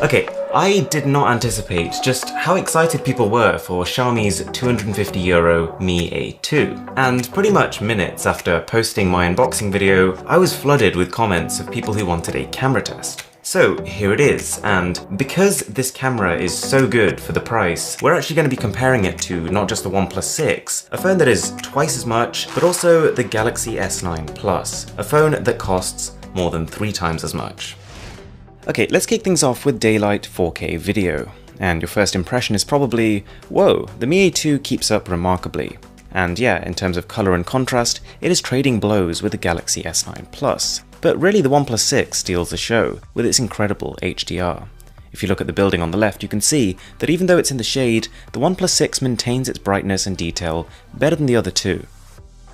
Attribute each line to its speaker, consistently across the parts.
Speaker 1: Okay, I did not anticipate just how excited people were for Xiaomi's €250 Mi A2, and pretty much minutes after posting my unboxing video, I was flooded with comments of people who wanted a camera test. So here it is, and because this camera is so good for the price, we're actually going to be comparing it to not just the OnePlus 6, a phone that is twice as much, but also the Galaxy S9 Plus, a phone that costs more than 3 times as much. Okay, let's kick things off with daylight 4K video, and your first impression is probably, whoa, the Mi A2 keeps up remarkably. And yeah, in terms of color and contrast, it is trading blows with the Galaxy S9 Plus. But really the OnePlus 6 steals the show with its incredible HDR. If you look at the building on the left, you can see that even though it's in the shade, the OnePlus 6 maintains its brightness and detail better than the other two.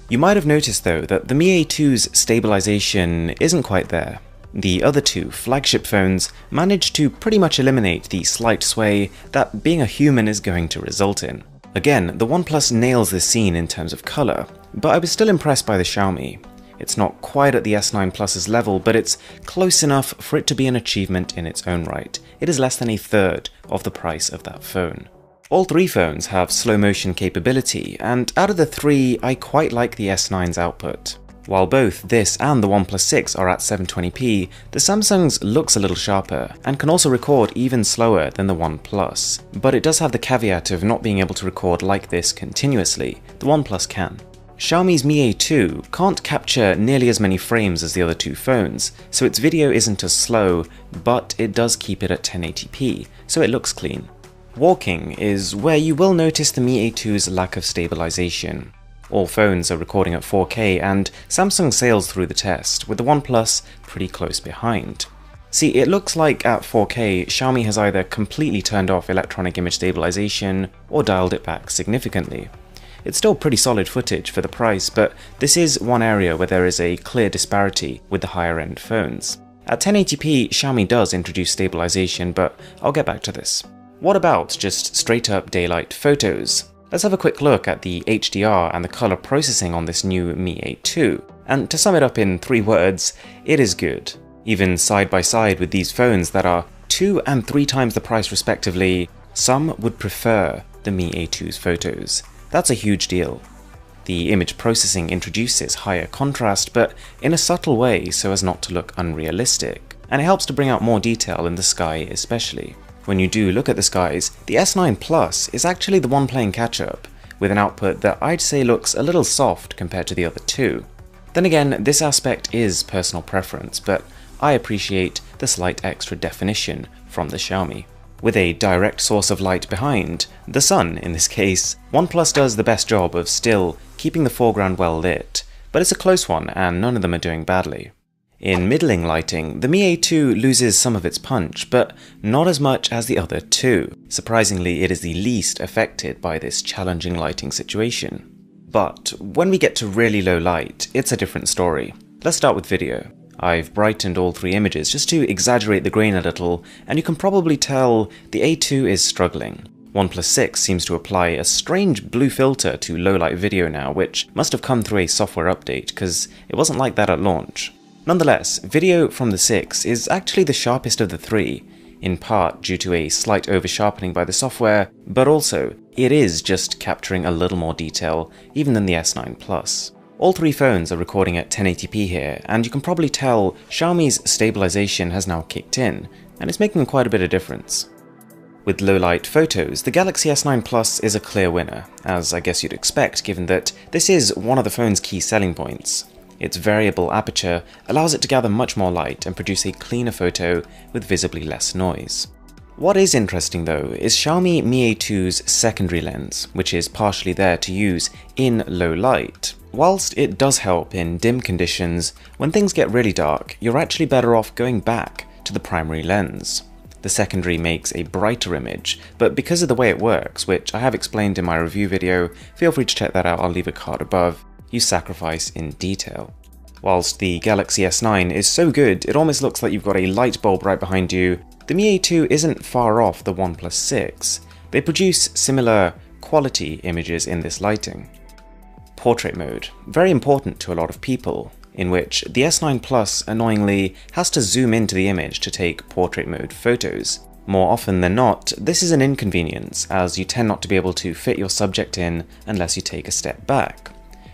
Speaker 1: You might have noticed though that the Mi A2's stabilization isn't quite there. The other two flagship phones managed to pretty much eliminate the slight sway that being a human is going to result in. Again, the OnePlus nails this scene in terms of color, but I was still impressed by the Xiaomi. It's not quite at the S9 Plus's level, but it's close enough for it to be an achievement in its own right. It is less than a third of the price of that phone. All three phones have slow motion capability, and out of the three, I quite like the S9's output. While both this and the OnePlus 6 are at 720p, the Samsung's looks a little sharper, and can also record even slower than the OnePlus. But it does have the caveat of not being able to record like this continuously. The OnePlus can. Xiaomi's Mi A2 can't capture nearly as many frames as the other two phones, so its video isn't as slow, but it does keep it at 1080p, so it looks clean. Walking is where you will notice the Mi A2's lack of stabilization. All phones are recording at 4K, and Samsung sails through the test, with the OnePlus pretty close behind. See, it looks like at 4K, Xiaomi has either completely turned off electronic image stabilization or dialed it back significantly. It's still pretty solid footage for the price, but this is one area where there is a clear disparity with the higher end phones. At 1080p, Xiaomi does introduce stabilization, but I'll get back to this. What about just straight up daylight photos? Let's have a quick look at the HDR and the color processing on this new Mi A2. And to sum it up in 3 words, it is good. Even side by side with these phones that are 2 and 3 times the price respectively, some would prefer the Mi A2's photos. That's a huge deal. The image processing introduces higher contrast, but in a subtle way so as not to look unrealistic, and it helps to bring out more detail in the sky especially. When you do look at the skies, the S9 Plus is actually the one playing catch-up, with an output that I'd say looks a little soft compared to the other two. Then again, this aspect is personal preference, but I appreciate the slight extra definition from the Xiaomi. With a direct source of light behind, the sun in this case, OnePlus does the best job of still keeping the foreground well lit, but it's a close one and none of them are doing badly. In middling lighting, the Mi A2 loses some of its punch, but not as much as the other two. Surprisingly, it is the least affected by this challenging lighting situation. But when we get to really low light, it's a different story. Let's start with video. I've brightened all 3 images just to exaggerate the grain a little, and you can probably tell the A2 is struggling. OnePlus 6 seems to apply a strange blue filter to low light video now, which must have come through a software update, because it wasn't like that at launch. Nonetheless, video from the 6 is actually the sharpest of the 3, in part due to a slight over-sharpening by the software, but also, it is just capturing a little more detail, even than the S9 Plus. All 3 phones are recording at 1080p here, and you can probably tell Xiaomi's stabilization has now kicked in, and it's making quite a bit of difference. With low-light photos, the Galaxy S9 Plus is a clear winner, as I guess you'd expect given that this is one of the phone's key selling points. Its variable aperture allows it to gather much more light and produce a cleaner photo with visibly less noise. What is interesting though is Xiaomi Mi A2's secondary lens, which is partially there to use in low light. Whilst it does help in dim conditions, when things get really dark, you're actually better off going back to the primary lens. The secondary makes a brighter image, but because of the way it works, which I have explained in my review video, feel free to check that out, I'll leave a card above, you sacrifice in detail. Whilst the Galaxy S9 is so good, it almost looks like you've got a light bulb right behind you, the Mi A2 isn't far off the OnePlus 6. They produce similar quality images in this lighting. Portrait mode, very important to a lot of people, in which the S9 Plus annoyingly has to zoom into the image to take portrait mode photos. More often than not, this is an inconvenience, as you tend not to be able to fit your subject in unless you take a step back.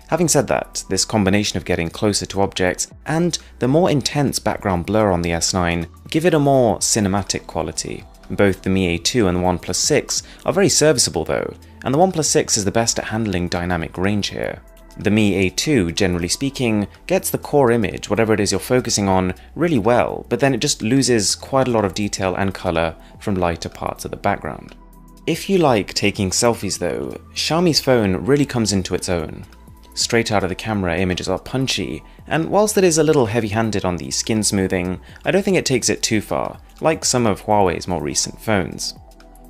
Speaker 1: Having said that, this combination of getting closer to objects and the more intense background blur on the S9 give it a more cinematic quality. Both the Mi A2 and the OnePlus 6 are very serviceable though, and the OnePlus 6 is the best at handling dynamic range here. The Mi A2, generally speaking, gets the core image, whatever it is you're focusing on, really well, but then it just loses quite a lot of detail and colour from lighter parts of the background. If you like taking selfies though, Xiaomi's phone really comes into its own. Straight out of the camera, images are punchy, and whilst it is a little heavy-handed on the skin smoothing, I don't think it takes it too far, like some of Huawei's more recent phones.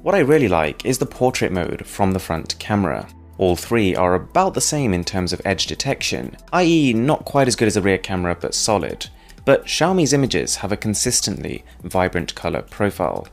Speaker 1: What I really like is the portrait mode from the front camera. All three are about the same in terms of edge detection, i.e. not quite as good as the rear camera but solid, but Xiaomi's images have a consistently vibrant colour profile.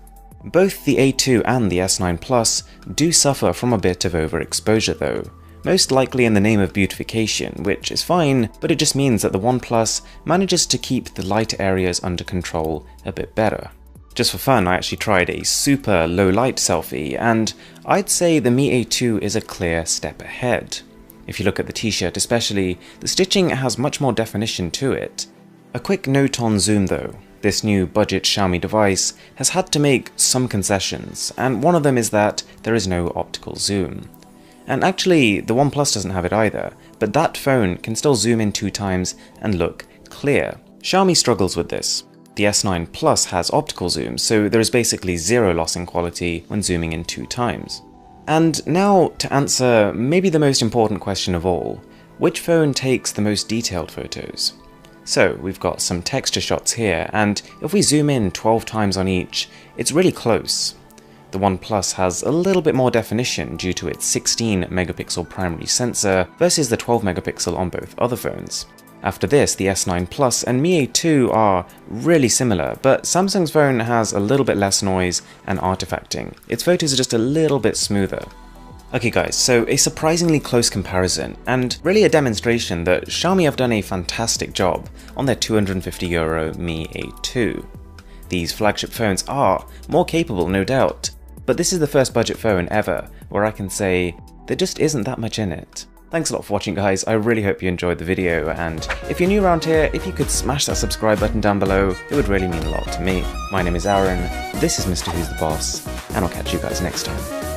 Speaker 1: Both the A2 and the S9 Plus do suffer from a bit of overexposure though, most likely in the name of beautification, which is fine, but it just means that the OnePlus manages to keep the light areas under control a bit better. Just for fun, I actually tried a super low light selfie, and I'd say the Mi A2 is a clear step ahead. If you look at the t-shirt especially, the stitching has much more definition to it. A quick note on zoom though. This new budget Xiaomi device has had to make some concessions, and one of them is that there is no optical zoom. And actually, the OnePlus doesn't have it either, but that phone can still zoom in 2 times and look clear. Xiaomi struggles with this. The S9 Plus has optical zoom, so there is basically zero loss in quality when zooming in 2 times. And now to answer maybe the most important question of all, which phone takes the most detailed photos? So we've got some texture shots here, and if we zoom in 12 times on each, it's really close. The OnePlus has a little bit more definition due to its 16 megapixel primary sensor versus the 12 megapixel on both other phones. After this, the S9 Plus and Mi A2 are really similar, but Samsung's phone has a little bit less noise and artifacting. Its photos are just a little bit smoother. Okay guys, so a surprisingly close comparison, and really a demonstration that Xiaomi have done a fantastic job on their €250 Mi A2. These flagship phones are more capable, no doubt, but this is the first budget phone ever where I can say there just isn't that much in it. Thanks a lot for watching guys, I really hope you enjoyed the video, and if you're new around here, if you could smash that subscribe button down below, it would really mean a lot to me. My name is Aaron, this is Mr. Who's the Boss, and I'll catch you guys next time.